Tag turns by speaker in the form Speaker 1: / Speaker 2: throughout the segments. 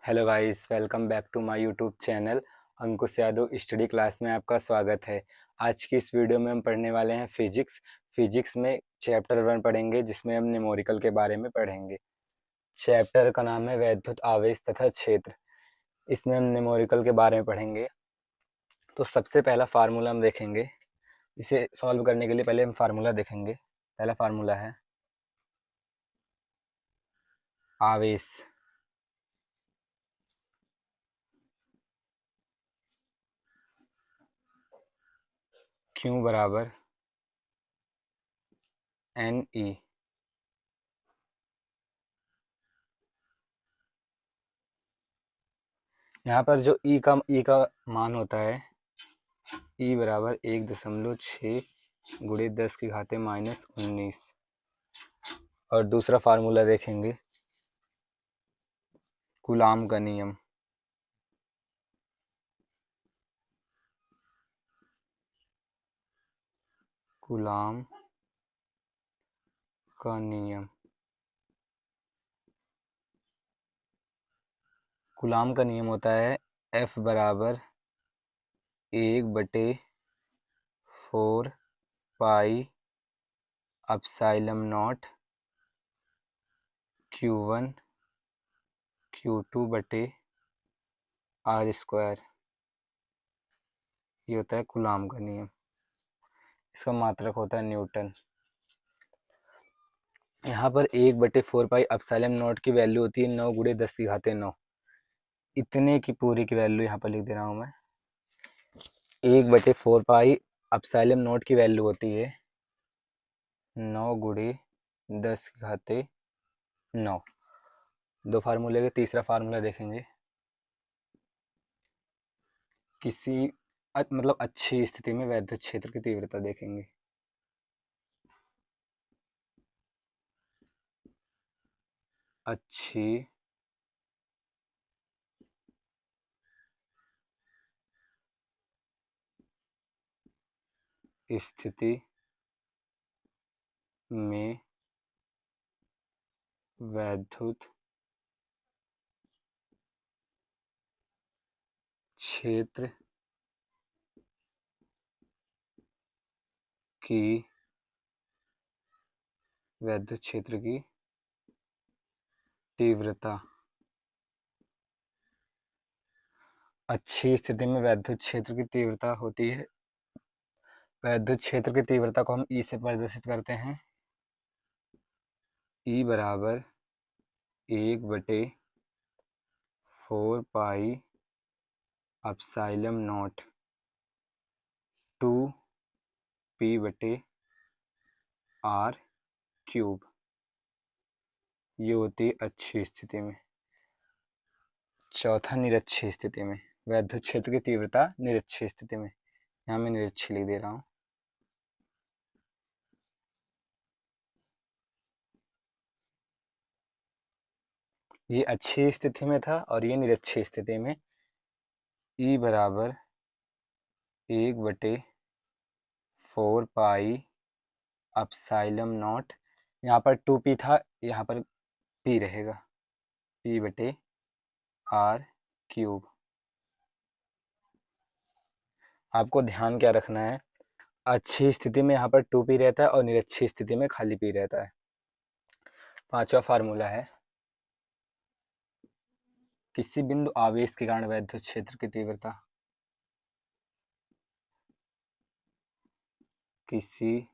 Speaker 1: Hello guys, welcome back to my YouTube channel Ankush Yadav study class में आपका स्वागत है। आज की इस वीडियो में हम पढ़ने वाले हैं फिजिक्स में चैप्टर 1 पढ़ेंगे, जिसमें हम न्यूमेरिकल के बारे में पढ़ेंगे। चैप्टर का नाम है वैद्युत आवेश तथा क्षेत्र। इसमें हम न्यूमेरिकल के बारे में पढ़ेंगे। तो सबसे पहला फार्मूला हम देखेंगे। इसे सॉल्व करने के लिए पहले हम फार्मूला देखेंगे। पहला फार्मूला है आवेश Q बराबर NE। यहाँ पर जो ई का मान होता है, ई बराबर 1.6 गुणे 10 की घाते -19। और दूसरा फार्मूला देखेंगे, कूलाम का नियम। कूलाम का नियम। कूलाम का नियम होता है F बराबर 1/4 pi epsilon not Q1 Q2 बटे R स्क्वायर। ये होता है कूलाम का नियम। इसका मात्रक होता है न्यूटन। यहाँ पर 1/4 पाई एप्सिलॉन नॉट की वैल्यू होती है 9 गुणे 10 की घाते 9। इतने की पूरी की वैल्यू यहाँ पर लिख दे रहा हूँ मैं। 1/4 पाई एप्सिलॉन नॉट की वैल्यू होती है 9 गुणे 10 की घाते 9। दो फार्मूले के तीसरा फार्मूला देखेंगे। किसी मतलब अच्छी स्थिति में वैद्युत क्षेत्र की तीव्रता देखेंगे। अच्छी स्थिति में वैद्युत क्षेत्र की तीव्रता। अच्छी स्थिति में वैद्युत क्षेत्र की तीव्रता होती है। वैद्युत क्षेत्र की तीव्रता को हम ई से प्रदर्शित करते हैं। ई बराबर 1/4 पाई एप्सिलॉन नॉट 2 p बटे R क्यूब। ये होती है अच्छी स्थिति में। चौथा, निरक्षीय स्थिति में वैद्युत क्षेत्र की तीव्रता निरक्षीय स्थिति में। यहाँ मैं निरक्षीय लिख दे रहा हूँ। ये अच्छी स्थिति में था और ये निरक्षीय स्थिति में। ई बराबर 1/4 पाई एप्सिलॉन नॉट। यहाँ पर 2p था, यहाँ पर p रहेगा। p बटे R क्यूब। आपको ध्यान क्या रखना है, अच्छी स्थिति में यहाँ पर 2p रहता है और निरक्षीय स्थिति में खाली p रहता है। पांचवा फार्मूला है, किसी बिंदु आवेश के कारण वैद्युत क्षेत्र की तीव्रता। किसी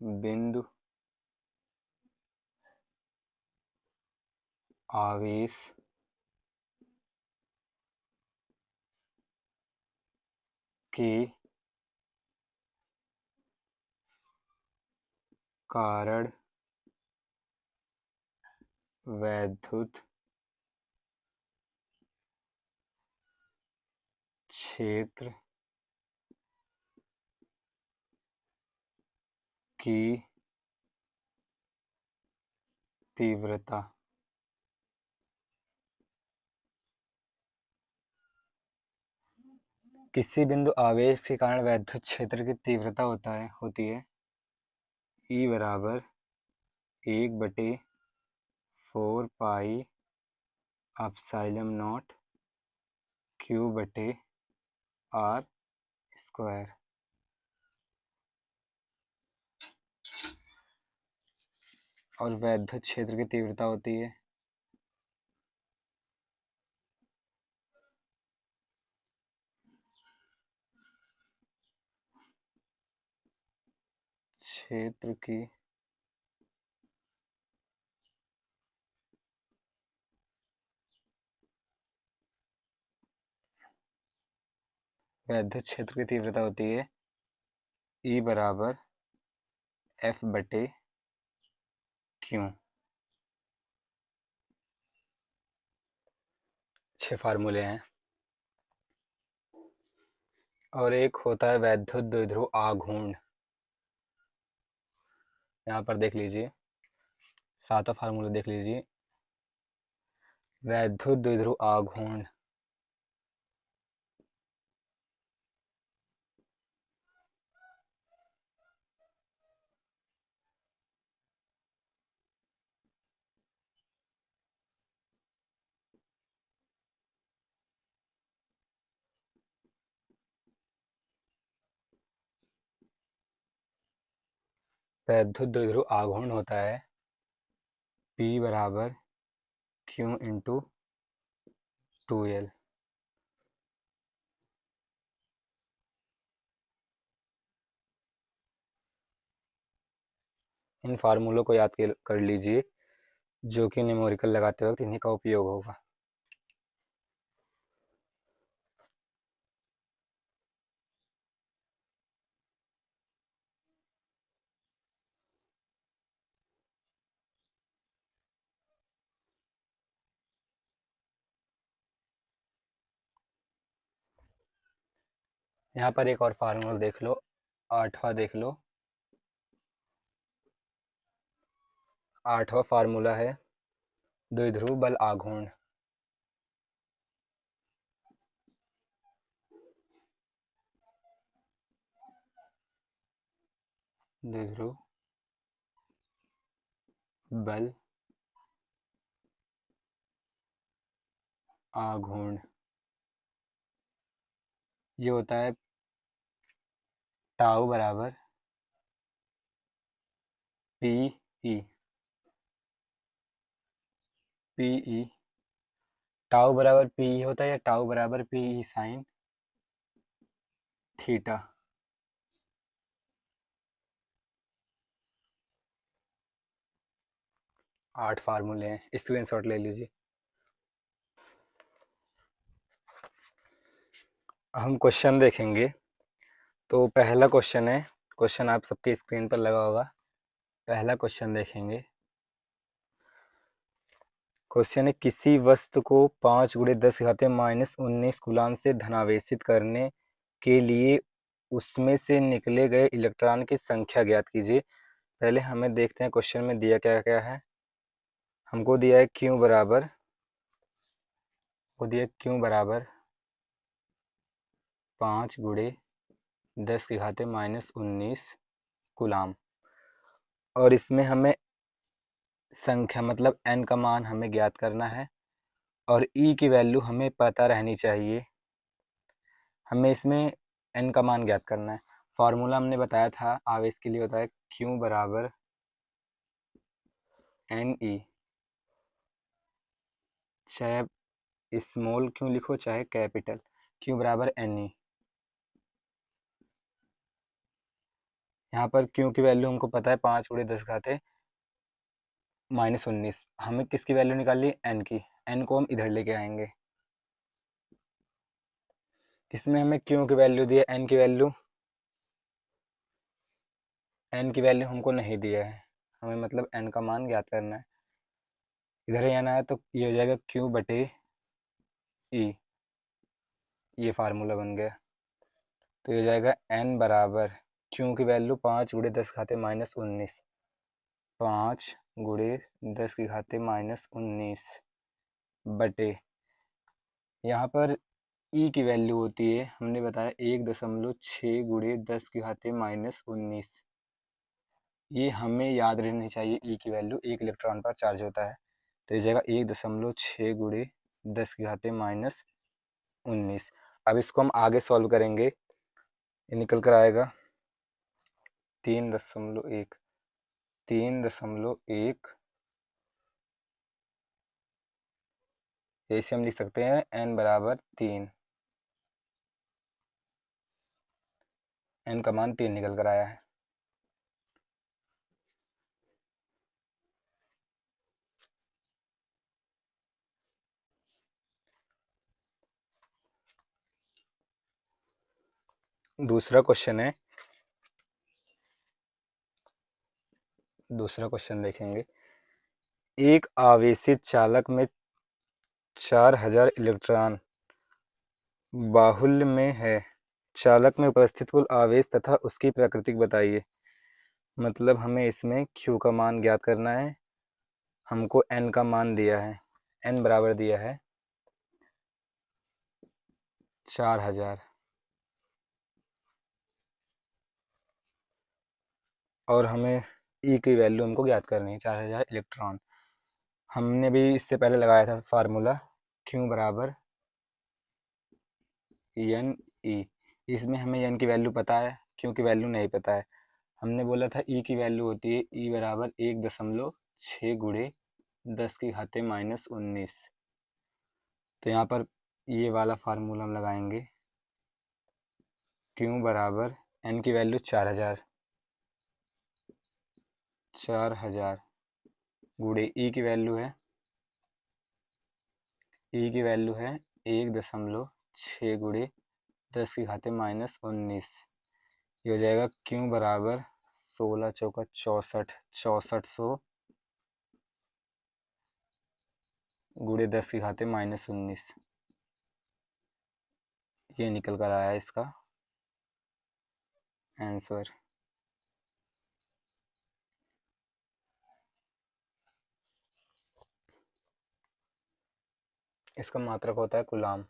Speaker 1: बिंदु आवेश के कारण वैद्युत क्षेत्र की तीव्रता। किसी बिंदु आवेश के कारण वैद्युत क्षेत्र की तीव्रता होती है ई बराबर 1/4 4 पाई एप्सिलॉन नॉट क्यू बटे आर स्क्वायर। और वैद्युत क्षेत्र की तीव्रता होती है क्षेत्र की वैद्युत क्षेत्र की तीव्रता होती है E बराबर F बटे क्यू। 6 फार्मूले हैं। और एक होता है वैद्युत द्विध्रुव आघूर्ण। यहाँ पर देख लीजिए, 7वां फार्मूला देख लीजिए, वैद्युत द्विध्रुव आघूर्ण। वैद्युत द्विध्रुव आघूर्ण होता है P बराबर Q इंटू 2L। इन फार्मूलों को याद कर लीजिए, जो कि न्यूमेरिकल लगाते वक्त इन्हीं का उपयोग होगा। यहाँ पर एक और फार्मूला देख लो, 8वां देख लो। 8वां फार्मूला है द्विध्रुव बल आघूर्ण। द्विध्रुव बल आघूर्ण ये होता है टाउ बराबर पी ई। टाउ बराबर पी होता है या टाउ बराबर पी ई साइन थीटा। आठ फार्मूले हैं, स्क्रीनशॉट ले लीजिए। हम क्वेश्चन देखेंगे। तो पहला क्वेश्चन है, क्वेश्चन आप सबके स्क्रीन पर लगा होगा। पहला क्वेश्चन देखेंगे। क्वेश्चन है, किसी वस्तु को 5 × 10⁻⁻19 कूलाम से धनावेशित करने के लिए उसमें से निकले गए इलेक्ट्रॉन की संख्या ज्ञात कीजिए। पहले हमें देखते हैं क्वेश्चन में दिया क्या क्या है। हमको दिया है Q बराबर 5 × 10⁻⁻19 कूलाम। और इसमें हमें संख्या मतलब n का मान हमें ज्ञात करना है और E की वैल्यू हमें पता रहनी चाहिए। हमें इसमें n का मान ज्ञात करना है। फार्मूला हमने बताया था आवेश के लिए होता है Q बराबर NE, चाहे स्मॉल क्यू लिखो चाहे कैपिटल, Q बराबर NE। यहाँ पर Q की वैल्यू हमको पता है 5 × 10⁻⁻19। हमें किसकी वैल्यू निकालनी है? N की। N को हम इधर लेके आएंगे। इसमें हमें Q की वैल्यू दी है, N की वैल्यू हमको नहीं दिया है। हमें मतलब N का मान ज्ञात करना है। इधर ही आना है तो ये हो जाएगा Q बटे E। ये फार्मूला बन गया। तो ये हो जाएगा N बराबर Q की वैल्यू 5 × 10⁻⁻19, 5 × 10⁻⁻19 बटे यहाँ पर E की वैल्यू होती है, हमने बताया 1.6 × 10⁻⁻19। ये हमें याद रहनी चाहिए। E की वैल्यू 1 इलेक्ट्रॉन पर चार्ज होता है। तो ये जाएगा 1.6 गुणे 10 की घाते -19। अब इसको हम आगे सॉल्व करेंगे, ये निकल कर आएगा 3.1, 3.1, ऐसे हम लिख सकते हैं n बराबर 3, n का मान 3 निकल कर आया है। दूसरा क्वेश्चन देखेंगे। एक आवेशित चालक में 4000 इलेक्ट्रॉन बाहुल्य में है। चालक में उपस्थित कुल आवेश तथा उसकी प्रकृति बताइए। मतलब हमें इसमें Q का मान ज्ञात करना है, हमको N का मान दिया है, N बराबर दिया है 4000, और हमें E की वैल्यू हमको ज्ञात करनी है 4000 इलेक्ट्रॉन। हमने भी इससे पहले लगाया था फार्मूला Q बराबर एन ई। इसमें हमें एन की वैल्यू पता है, Q की वैल्यू नहीं पता है। हमने बोला था ई की वैल्यू होती है ई बराबर 1.6 गुणे 10 की घाते -19। तो यहाँ पर ये वाला फार्मूला हम लगाएंगे, Q बराबर n की वैल्यू 4000 गुणे ई की वैल्यू है 1.6 गुणे 10 की घाते -19। ये हो जाएगा Q बराबर 16 चौका 64, 6400 गुणे 10 की घाते -19। ये निकल कर आया इसका आंसर। इसका मात्रक होता है कूलाम।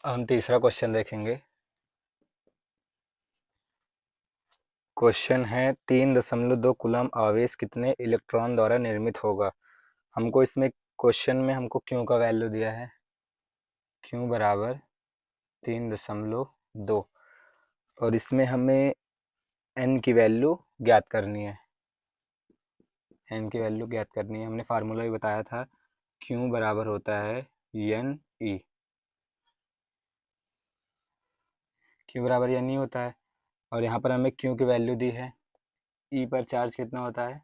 Speaker 1: अब हम तीसरा क्वेश्चन देखेंगे। क्वेश्चन है 3.2 कूलम आवेश कितने इलेक्ट्रॉन द्वारा निर्मित होगा। हमको इसमें क्वेश्चन में हमको Q का वैल्यू दिया है, Q बराबर 3.2, और इसमें हमें N की वैल्यू ज्ञात करनी है। हमने फार्मूला भी बताया था, Q बराबर होता है एन ई। Q बराबर एन ई होता है, और यहाँ पर हमें Q की वैल्यू दी है। E पर चार्ज कितना होता है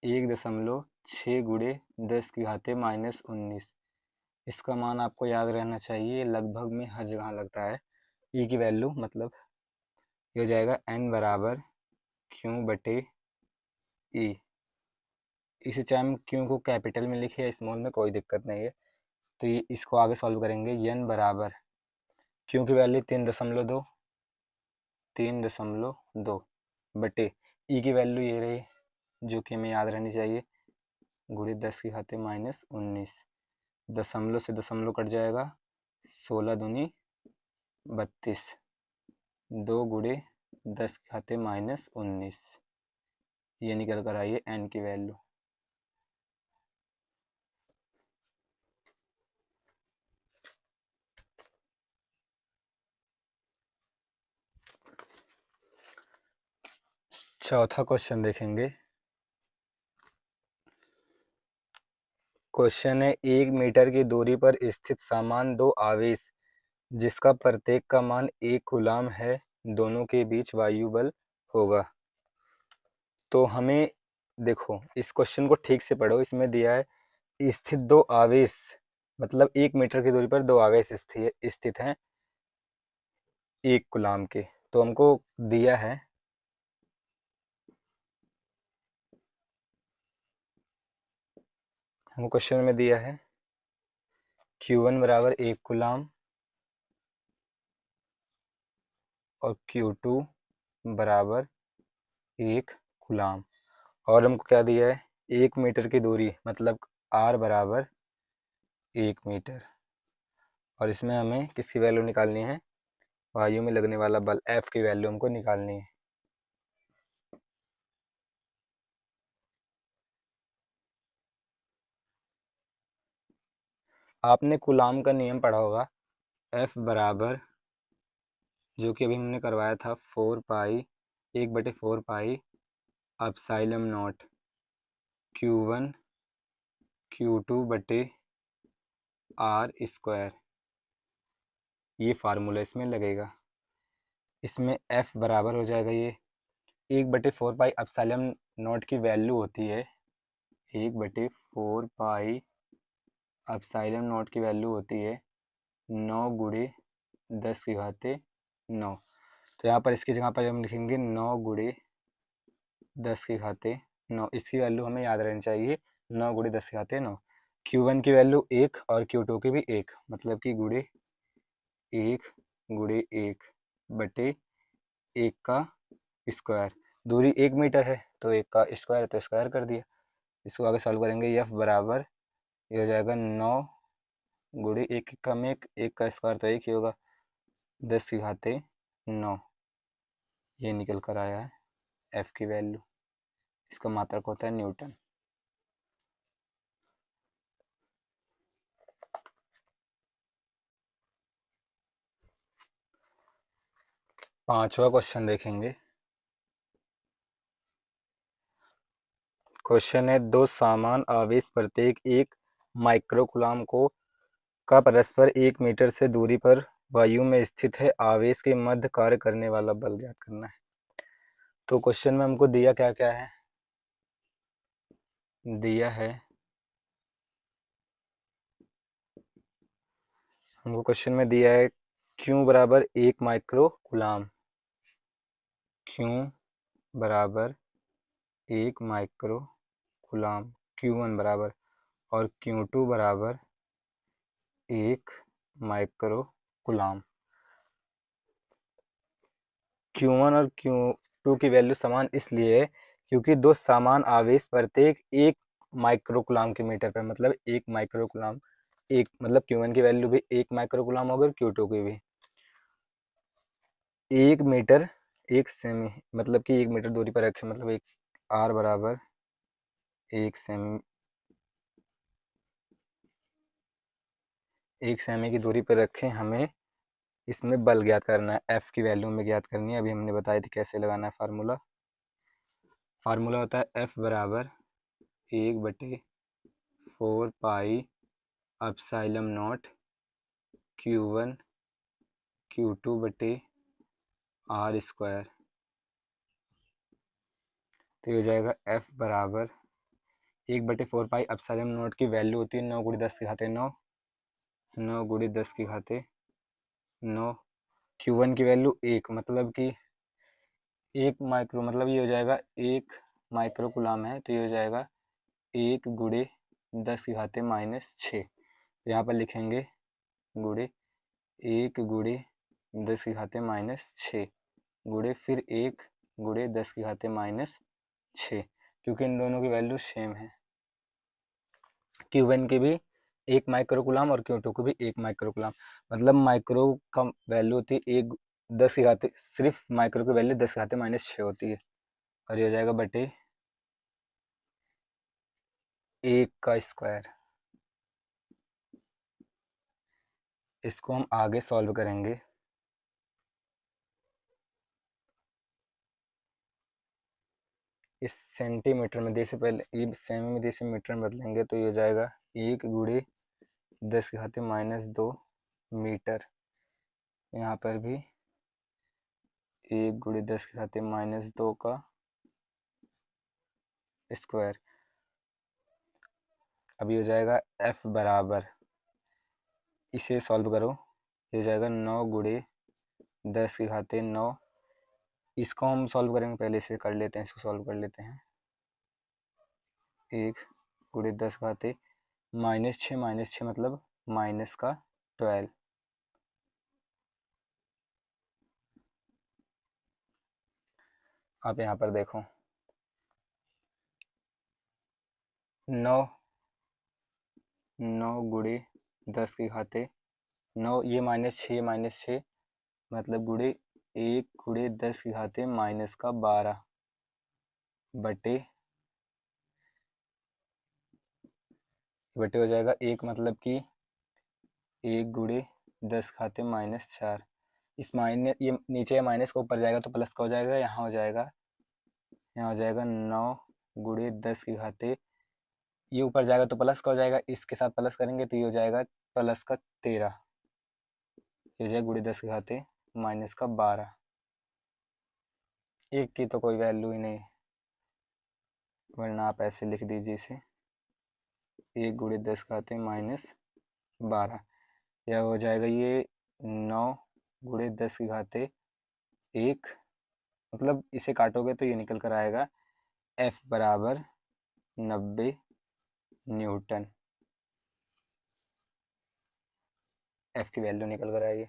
Speaker 1: 1.6 गुणे 10 की घाते -19। इसका मान आपको याद रहना चाहिए, लगभग में हर जगह लगता है। E की वैल्यू मतलब ये हो जाएगा N बराबर Q बटे E। इसे चाहे हम Q को कैपिटल में लिखे या स्मॉल में, कोई दिक्कत नहीं है। तो ये इसको आगे सॉल्व करेंगे। N बराबर Q की वैल्यू 3.2 बटे E की वैल्यू ये रही, जो कि हमें याद रहनी चाहिए, गुणे 10 की घाते -19। दशमलव से दशमलव कट जाएगा, 16 दूनी 32, 2 गुणे 10 की घाते -19। ये निकल कर आई है N की वैल्यू। चौथा क्वेश्चन देखेंगे। क्वेश्चन है 1 मीटर की दूरी पर स्थित समान दो आवेश जिसका प्रत्येक का मान 1 कूलाम है, दोनों के बीच वायु बल होगा। तो हमें देखो, इस क्वेश्चन को ठीक से पढ़ो। इसमें दिया है स्थित दो आवेश, मतलब 1 मीटर की दूरी पर दो आवेश स्थित हैं 1 कूलाम के। तो हमको दिया है क्वेश्चन में दिया है Q1 बराबर 1 कूलाम और Q2 बराबर 1 कूलाम, और हमको क्या दिया है 1 मीटर की दूरी, मतलब R बराबर 1 मीटर। और इसमें हमें किसकी वैल्यू निकालनी है? वायु में लगने वाला बल F की वैल्यू हमको निकालनी है। आपने कूलाम का नियम पढ़ा होगा, F बराबर, जो कि अभी हमने करवाया था, 4 पाई 1/4 pi epsilon not Q1 Q2/r²। ये फार्मूला इसमें लगेगा। इसमें F बराबर हो जाएगा, ये 1/4 पाई एप्सिलॉन नॉट की वैल्यू होती है, 1/4 पाई एप्सिलॉन नॉट की वैल्यू होती है 9×10⁻⁹। तो यहाँ पर इसकी जगह पर हम लिखेंगे 9×10⁻⁹। इसकी वैल्यू हमें याद रहनी चाहिए, 9×10⁻⁹। Q1 की वैल्यू 1 और Q2 की भी 1, मतलब कि गुणे 1×1/1 का स्क्वायर। दूरी 1 मीटर है तो 1 का स्क्वायर, तो स्क्वायर कर दिया। इसको आगे सॉल्व करेंगे। F बराबर, ये हो जाएगा 9×1 कम 1 का स्क्वायर तो 1 ही होगा, 10⁻⁹। ये निकल कर आया है F की वैल्यू। इसका मात्रक होता है न्यूटन। पांचवा क्वेश्चन देखेंगे। क्वेश्चन है, दो समान आवेश प्रत्येक 1 माइक्रोकूलाम का परस्पर 1 मीटर से दूरी पर वायु में स्थित है। आवेश के मध्य कार्य करने वाला बल ज्ञात करना है। तो क्वेश्चन में हमको दिया क्या क्या है? दिया है, हमको क्वेश्चन में दिया है Q बराबर 1 माइक्रोकूलाम, Q बराबर 1 माइक्रोकूलाम, Q1 बराबर, और Q2 बराबर 1 माइक्रोकूलाम। Q1 और Q2 की वैल्यू समान इसलिए है क्योंकि दो समान आवेश प्रत्येक 1 माइक्रोकूलाम के मीटर पर, मतलब 1 माइक्रोकूलाम, एक मतलब Q1 की वैल्यू भी 1 माइक्रोकूलाम होगी और Q2 की भी 1 मीटर 1 सेमी, मतलब कि 1 मीटर दूरी पर रखें, मतलब एक R बराबर 1 सेमी, 1 सेमी की दूरी पर रखें। हमें इसमें बल ज्ञात करना है, F की वैल्यू में ज्ञात करनी है। अभी हमने बताया थी कैसे लगाना है फार्मूला। फार्मूला होता है F बराबर 1/4 pi epsilon not Q1 Q2/r²। तो ये हो जाएगा F बराबर 1/4 पाई एप्सिलॉन नॉट की वैल्यू होती है 9×10⁻⁹, 9×10⁻⁹। Q1 की वैल्यू 1, मतलब कि 1 माइक्रो, मतलब ये हो जाएगा 1 माइक्रोकूलाम है, तो ये हो जाएगा 1×10⁻⁻⁶। यहाँ पर लिखेंगे गुणे 1×10⁻⁻⁶, गुणे फिर 1×10⁻⁻⁶, क्योंकि इन दोनों की वैल्यू सेम है। Q1 की भी 1 माइक्रोकूलाम और Q2 की भी 1 माइक्रोकूलाम, मतलब माइक्रो का वैल्यू होती है 1 10 की घाते, सिर्फ माइक्रो की वैल्यू 10⁻⁻⁶ होती है, और ये हो जाएगा बटे 1 का स्क्वायर। इसको हम आगे सॉल्व करेंगे। इस सेंटीमीटर में दे से पहले ये सेमी में दे से मीटर में बदलेंगे, तो ये हो जाएगा 1×10⁻⁻2 मीटर। यहाँ पर भी 1×10⁻⁻2 का स्क्वायर। अभी हो जाएगा F बराबर, इसे सॉल्व करो, ये हो जाएगा 9×10⁻⁹। इसको हम सॉल्व करेंगे, पहले इसे कर लेते हैं, इसको सॉल्व कर लेते हैं। 1×10⁻⁻6 -6 मतलब -12। आप यहाँ पर देखो, 9 9 गुणे 10 की घाते 9, ये -6 मतलब गुणे 1 गुणे 10 की घाते -12 बटे बटे हो जाएगा 1, मतलब कि 1 गुणे 10 घाते -4। इस माइनस, ये नीचे माइनस को ऊपर जाएगा तो प्लस का हो जाएगा, यहाँ हो जाएगा 9 गुणे 10 की घाते, ये ऊपर जाएगा तो प्लस का हो जाएगा, इसके साथ प्लस करेंगे तो ये हो जाएगा प्लस का 13, ये हो जाएगा गुणे 10 की घाते -12। एक की तो कोई वैल्यू ही नहीं, वरना आप ऐसे लिख दीजिए इसे 1 गुणे 10 घाते -12। यह हो जाएगा ये 9 गुणे 10 की घाते 1, मतलब इसे काटोगे तो ये निकल कर आएगा F बराबर 90 न्यूटन। F की वैल्यू निकल कर आएगी।